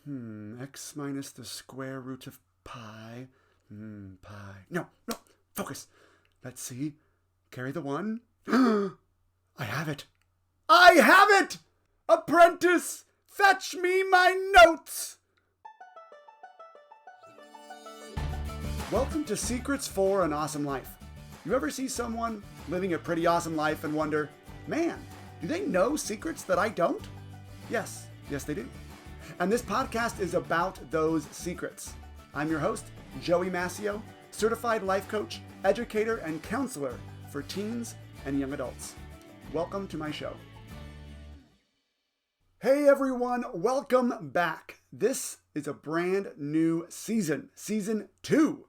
X minus the square root of pi. Pi. No, focus. Let's see. Carry the 1. I have it. I have it! Apprentice, fetch me my notes! Welcome to Secrets for an Awesome Life. You ever see someone living a pretty awesome life and wonder, man, do they know secrets that I don't? Yes, they do. And this podcast is about those secrets. I'm your host, Joey Massio, certified life coach, educator, and counselor for teens and young adults. Welcome to my show. Hey everyone, welcome back. This is a brand new season, season 2.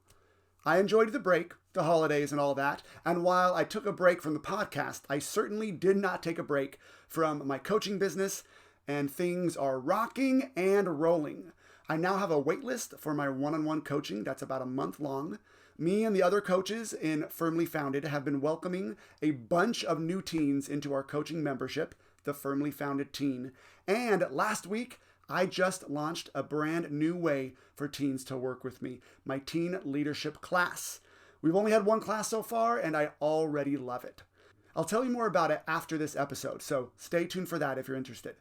I enjoyed the break, the holidays and all that, and while I took a break from the podcast, I certainly did not take a break from my coaching business, and things are rocking and rolling. I now have a wait list for my one-on-one coaching that's about a month long. Me and the other coaches in Firmly Founded have been welcoming a bunch of new teens into our coaching membership, the Firmly Founded Teen. And last week, I just launched a brand new way for teens to work with me, my teen leadership class. We've only had one class so far, and I already love it. I'll tell you more about it after this episode, so stay tuned for that if you're interested.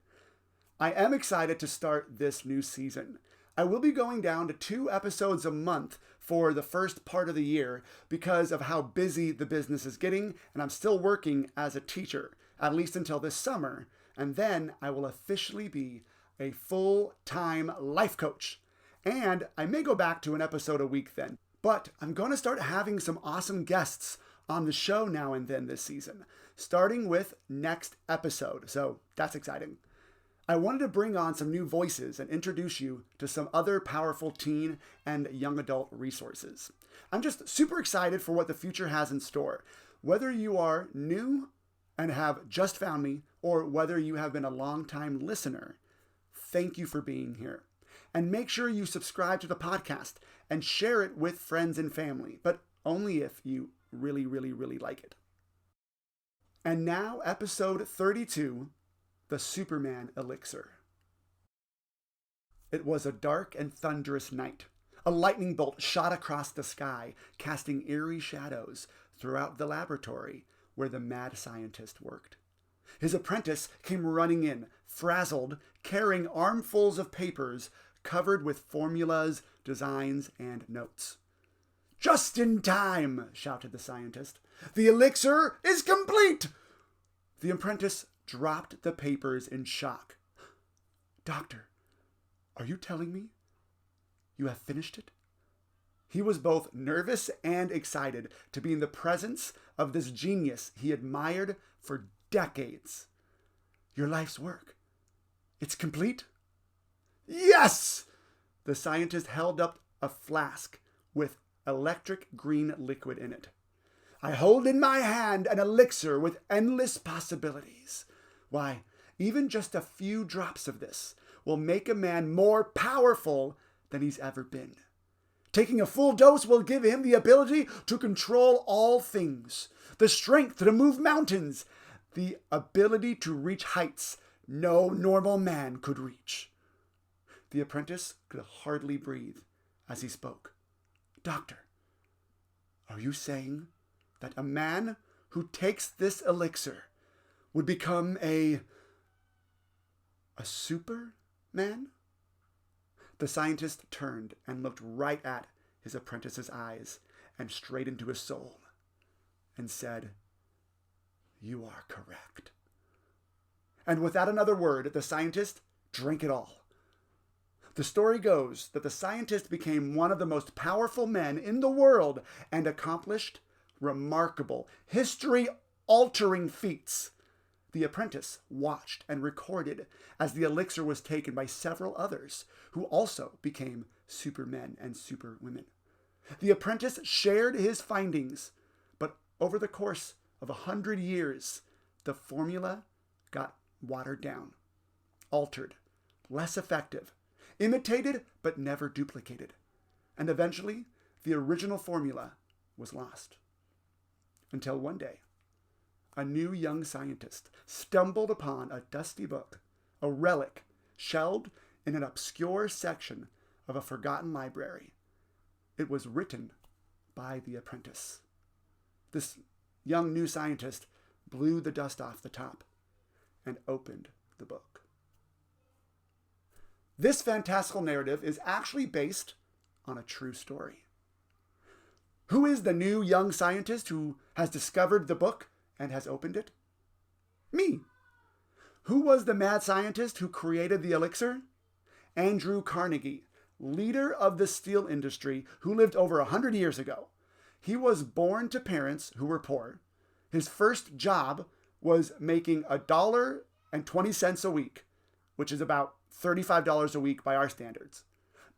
I am excited to start this new season. I will be going down to 2 episodes a month for the first part of the year because of how busy the business is getting, and I'm still working as a teacher, at least until this summer, and then I will officially be a full-time life coach. And I may go back to an episode a week then, but I'm going to start having some awesome guests on the show now and then this season, starting with next episode, so that's exciting. I wanted to bring on some new voices and introduce you to some other powerful teen and young adult resources. I'm just super excited for what the future has in store. Whether you are new and have just found me, or whether you have been a long-time listener, thank you for being here. And make sure you subscribe to the podcast and share it with friends and family, but only if you really, really, really like it. And now, episode 32, the Superman Elixir. It was a dark and thunderous night. A lightning bolt shot across the sky, casting eerie shadows throughout the laboratory where the mad scientist worked. His apprentice came running in, frazzled, carrying armfuls of papers covered with formulas, designs, and notes. "Just in time," shouted the scientist. "The elixir is complete!" The apprentice dropped the papers in shock. "Doctor, are you telling me you have finished it?" He was both nervous and excited to be in the presence of this genius he admired for decades. "Your life's work, it's complete?" "Yes!" The scientist held up a flask with electric green liquid in it. "I hold in my hand an elixir with endless possibilities. Why, even just a few drops of this will make a man more powerful than he's ever been. Taking a full dose will give him the ability to control all things, the strength to move mountains, the ability to reach heights no normal man could reach." The apprentice could hardly breathe as he spoke. "Doctor, are you saying that a man who takes this elixir would become a superman?" The scientist turned and looked right at his apprentice's eyes and straight into his soul and said, "You are correct." And without another word, the scientist drank it all. The story goes that the scientist became one of the most powerful men in the world and accomplished remarkable, history-altering feats. The apprentice watched and recorded as the elixir was taken by several others who also became supermen and superwomen. The apprentice shared his findings, but over the course of 100 years, the formula got watered down, altered, less effective, imitated but never duplicated, and eventually the original formula was lost. Until one day, a new young scientist stumbled upon a dusty book, a relic shelved in an obscure section of a forgotten library. It was written by the apprentice. This young new scientist blew the dust off the top and opened the book. This fantastical narrative is actually based on a true story. Who is the new young scientist who has discovered the book and has opened it? Me. Who was the mad scientist who created the elixir? Andrew Carnegie, leader of the steel industry who lived over 100 years ago. He was born to parents who were poor. His first job was making $1.20 a week, which is about $35 a week by our standards.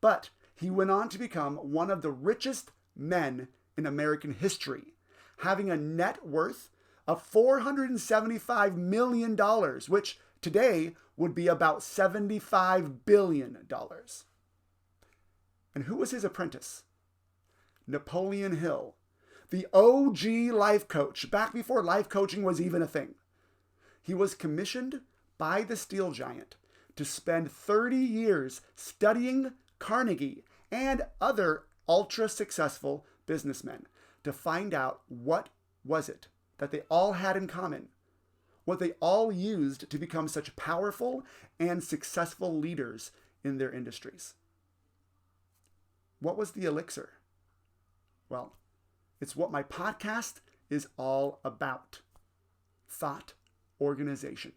But he went on to become one of the richest men in American history, having a net worth of $475 million, which today would be about $75 billion. And who was his apprentice? Napoleon Hill, the OG life coach, back before life coaching was even a thing. He was commissioned by the steel giant to spend 30 years studying Carnegie and other ultra-successful businessmen to find out what was it that they all had in common, what they all used to become such powerful and successful leaders in their industries. What was the elixir? Well, it's what my podcast is all about: thought organization.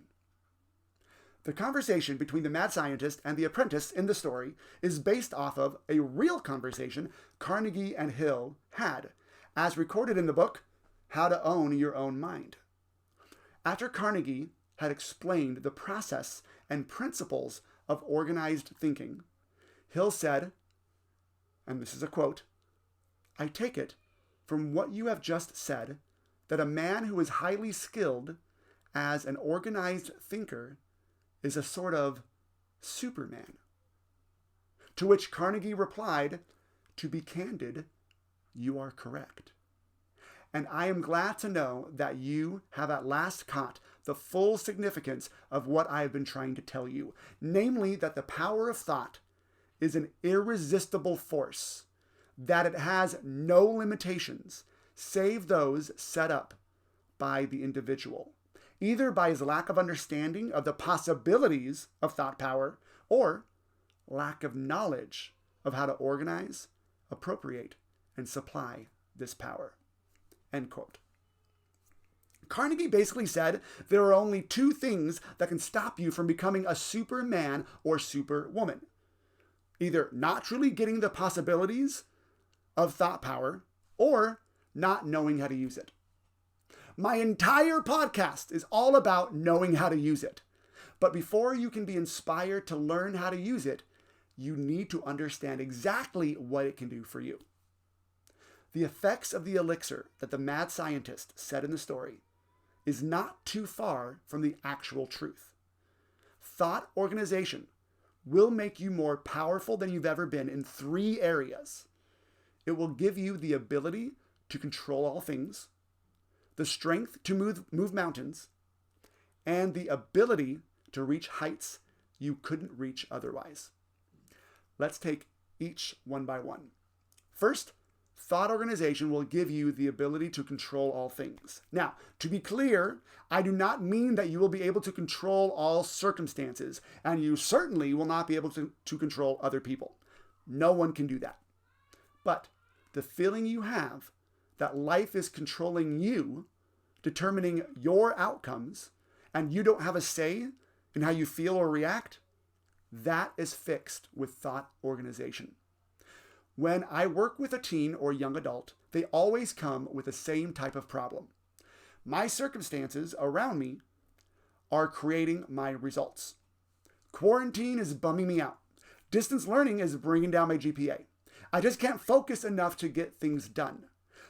The conversation between the mad scientist and the apprentice in the story is based off of a real conversation Carnegie and Hill had, as recorded in the book, How to Own Your Own Mind. After Carnegie had explained the process and principles of organized thinking, Hill said, and this is a quote, "I take it from what you have just said that a man who is highly skilled as an organized thinker is a sort of Superman." To which Carnegie replied, "To be candid, you are correct. And I am glad to know that you have at last caught the full significance of what I have been trying to tell you, namely that the power of thought is an irresistible force, that it has no limitations save those set up by the individual, either by his lack of understanding of the possibilities of thought power or lack of knowledge of how to organize, appropriate, and supply this power." End quote. Carnegie basically said there are only two things that can stop you from becoming a superman or superwoman: either not truly getting the possibilities of thought power or not knowing how to use it. My entire podcast is all about knowing how to use it. But before you can be inspired to learn how to use it, you need to understand exactly what it can do for you. The effects of the elixir that the mad scientist said in the story is not too far from the actual truth. Thought organization will make you more powerful than you've ever been in 3 areas. It will give you the ability to control all things, the strength to move mountains, and the ability to reach heights you couldn't reach otherwise. Let's take each one by one. First, thought organization will give you the ability to control all things. Now, to be clear, I do not mean that you will be able to control all circumstances, and you certainly will not be able to control other people. No one can do that. But the feeling you have that life is controlling you, determining your outcomes, and you don't have a say in how you feel or react, that is fixed with thought organization. When I work with a teen or young adult, they always come with the same type of problem. My circumstances around me are creating my results. Quarantine is bumming me out. Distance learning is bringing down my GPA. I just can't focus enough to get things done.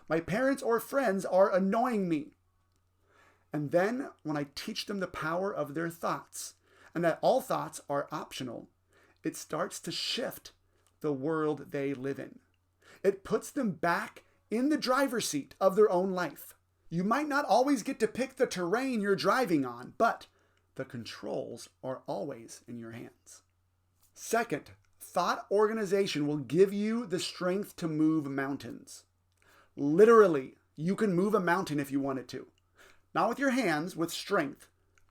My parents or friends are annoying me. And then when I teach them the power of their thoughts and that all thoughts are optional, it starts to shift the world they live in. It puts them back in the driver's seat of their own life. You might not always get to pick the terrain you're driving on, but the controls are always in your hands. Second, thought organization will give you the strength to move mountains. Literally, you can move a mountain if you wanted to. Not with your hands, with strength,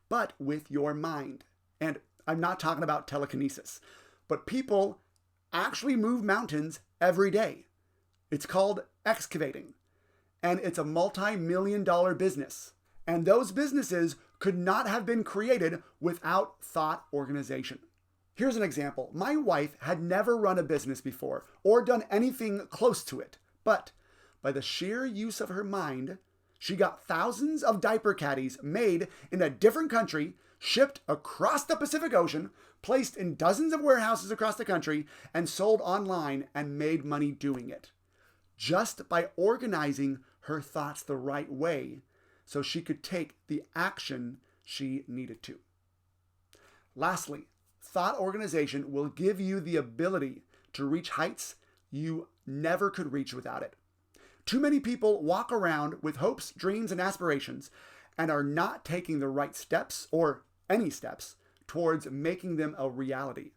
but with your mind. And I'm not talking about telekinesis, but people actually move mountains every day. It's called excavating, and it's a multi-million-dollar business. And those businesses could not have been created without thought organization. Here's an example. My wife had never run a business before or done anything close to it, but by the sheer use of her mind, she got thousands of diaper caddies made in a different country, shipped across the Pacific Ocean, placed in dozens of warehouses across the country, and sold online and made money doing it. Just by organizing her thoughts the right way so she could take the action she needed to. Lastly, thought organization will give you the ability to reach heights you never could reach without it. Too many people walk around with hopes, dreams, and aspirations and are not taking the right steps or any steps towards making them a reality.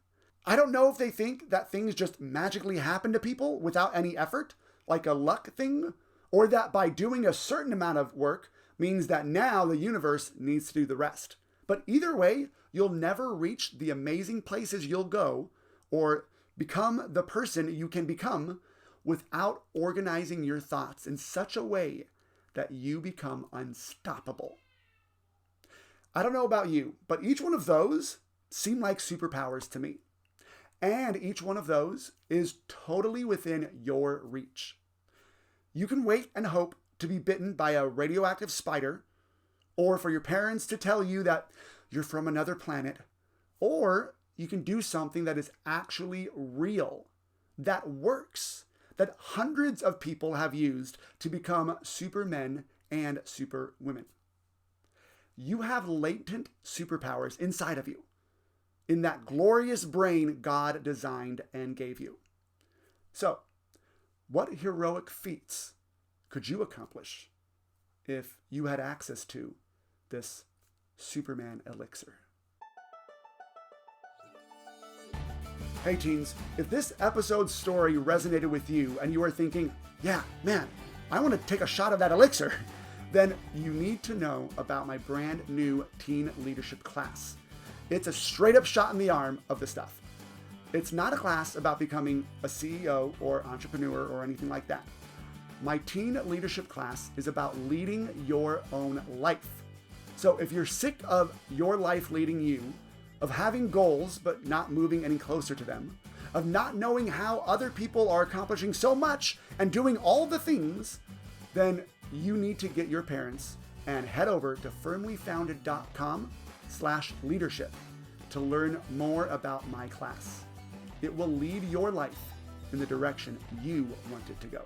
I don't know if they think that things just magically happen to people without any effort, like a luck thing, or that by doing a certain amount of work means that now the universe needs to do the rest. But either way, you'll never reach the amazing places you'll go or become the person you can become without organizing your thoughts in such a way that you become unstoppable. I don't know about you, but each one of those seem like superpowers to me. And each one of those is totally within your reach. You can wait and hope to be bitten by a radioactive spider, or for your parents to tell you that you're from another planet, or you can do something that is actually real, that works, that hundreds of people have used to become supermen and superwomen. You have latent superpowers inside of you, in that glorious brain God designed and gave you. So, what heroic feats could you accomplish if you had access to this Superman Elixir? Hey teens, if this episode's story resonated with you and you are thinking, yeah, man, I want to take a shot of that elixir, then you need to know about my brand new teen leadership class. It's a straight up shot in the arm of the stuff. It's not a class about becoming a CEO or entrepreneur or anything like that. My teen leadership class is about leading your own life. So if you're sick of your life leading you, of having goals but not moving any closer to them, of not knowing how other people are accomplishing so much and doing all the things, then you need to get your parents and head over to firmlyfounded.com/leadership to learn more about my class. It will lead your life in the direction you want it to go.